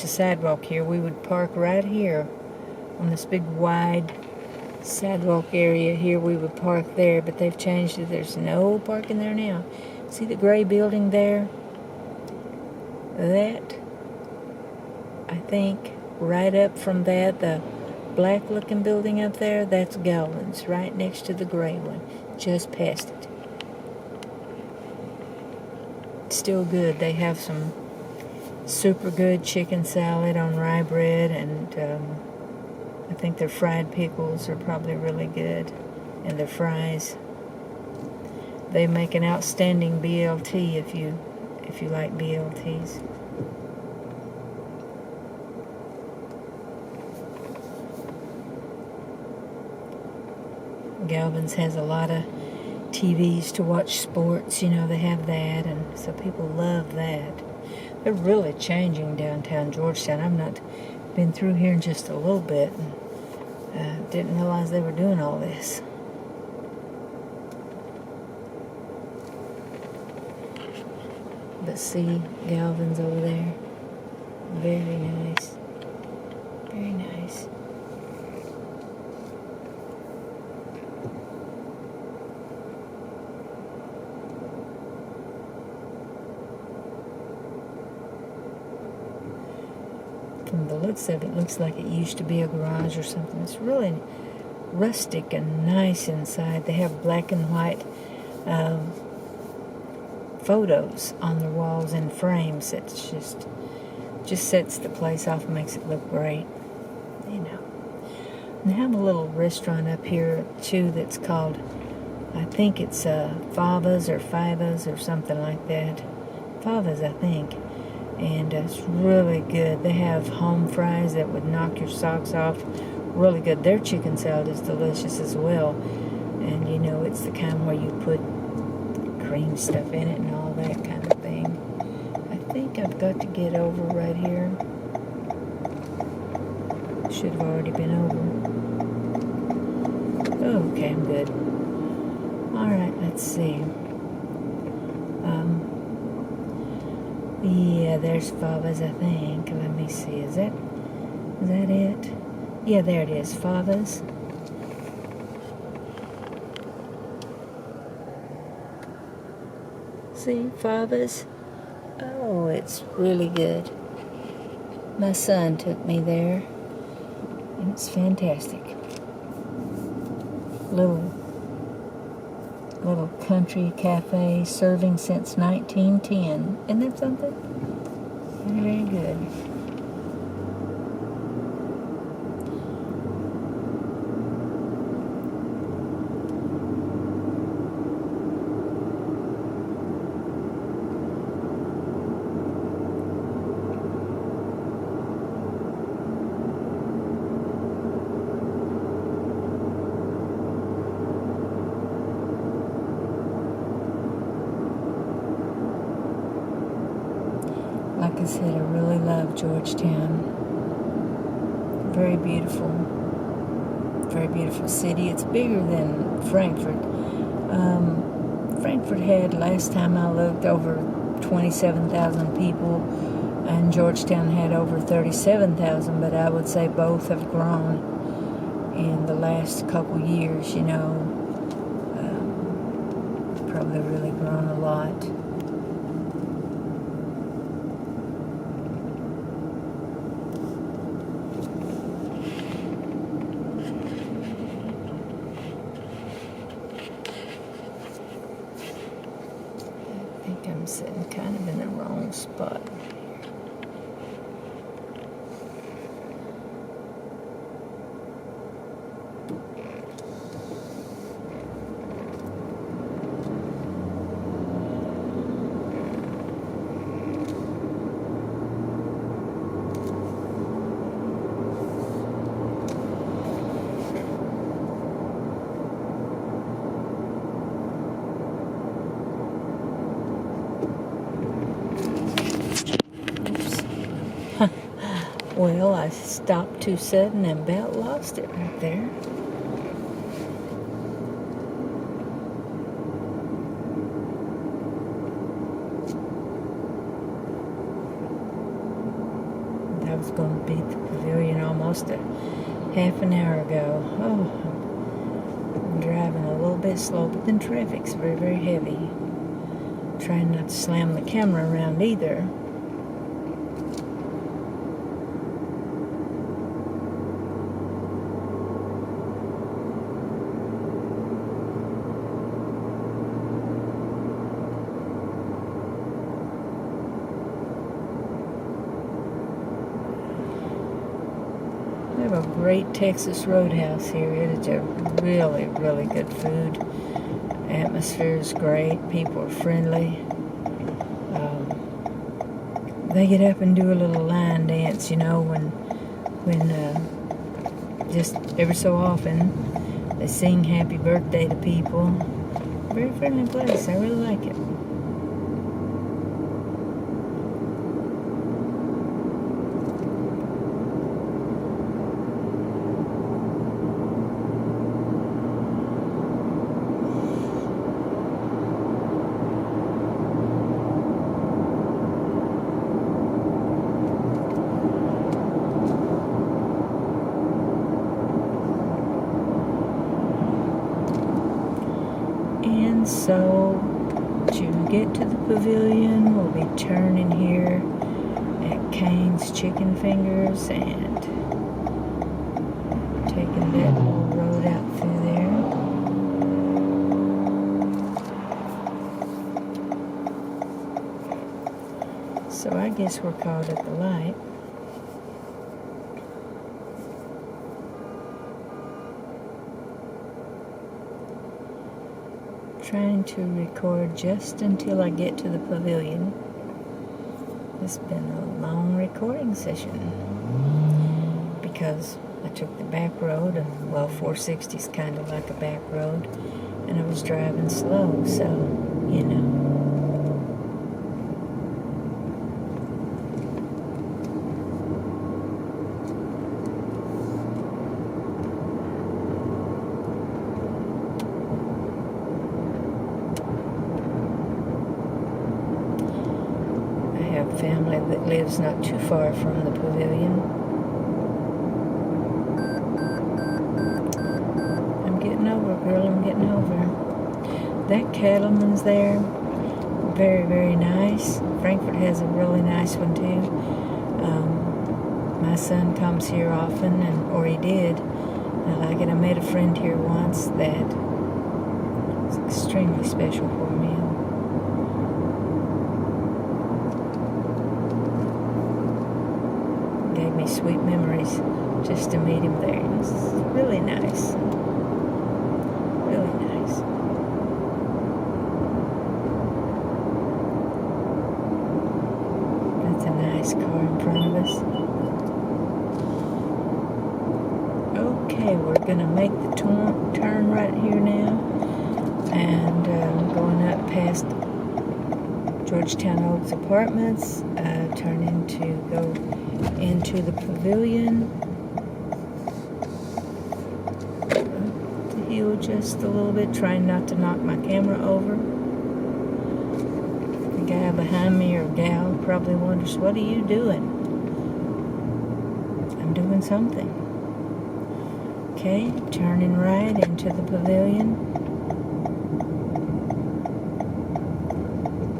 a sidewalk here. We would park right here on this big wide sidewalk area here. We would park there, but they've changed it. There's no parking there now. See the gray building there? That, I think, right up from that, the black looking building up there, that's Galvin's, right next to the gray one, just past it. Still good. They have some super good chicken salad on rye bread, and I think their fried pickles are probably really good, and their fries. They make an outstanding BLT if you like BLTs. Galvin's has a lot of TVs to watch sports, you know, they have that, and so people love that. They're really changing downtown Georgetown. I've not been through here in just a little bit, and didn't realize they were doing all this. But see, Galvin's over there. Very nice. Very nice. From the looks of it, looks like it used to be a garage or something. It's really rustic and nice inside. They have black and white photos on the walls in frames. It's just sets the place off and makes it look great, you know. And they have a little restaurant up here too that's called, I think it's Fava's or Fivas or something like that. Fava's, I think. And it's really good. They have home fries that would knock your socks off. Really good. Their chicken salad is delicious as well. And you know, it's the kind where you put cream stuff in it and all that kind of thing. I think I've got to get over right here. Should have already been over. Okay, I'm good. Alright, let's see. Yeah, there's Fava's, I think. Let me see. Is that it? Yeah, there it is. Fava's. See, Fava's. Oh, it's really good. My son took me there, and it's fantastic. Little country cafe serving since 1910. Isn't that something? Very good. Like I said, I really love Georgetown. Very beautiful city. It's bigger than Frankfort. Frankfort had, last time I looked, over 27,000 people, and Georgetown had over 37,000, but I would say both have grown in the last couple years, you know. Probably really grown a lot. I'm sitting kind of in the wrong spot. Well, I stopped too sudden and about lost it right there. was going to be at the pavilion almost a half an hour ago. Oh, I'm driving a little bit slow, but then traffic's very, very heavy. Trying not to slam the camera around either. We have a great Texas Roadhouse here. It is a really, really good food. Atmosphere is great. People are friendly. They get up and do a little line dance, you know, when just every so often they sing happy birthday to people. Very friendly place. I really like it. And so, to get to the pavilion, we'll be turning here at Cane's Chicken Fingers and taking that little road out through there. So I guess we're caught at the light. Trying to record just until I get to the pavilion. It's been a long recording session because I took the back road, and well, 460 is kind of like a back road, and I was driving slow, so you know. Family that lives not too far from the pavilion. I'm getting over, girl, I'm getting over. That cattleman's there. Very, very nice. Frankfort has a really nice one too. My son comes here often, or he did. I like it. I met a friend here once that was extremely special for me. Gave me sweet memories just to meet him there. It was really nice. Really nice. That's a nice car in front of us. Okay, we're going to make the turn right here now. And going up past Georgetown Oaks Apartments, turning to go into the pavilion. Up the hill just a little bit, trying not to knock my camera over. The guy behind me, or gal, probably wonders, what are you doing? I'm doing something. Okay, turning right into the pavilion.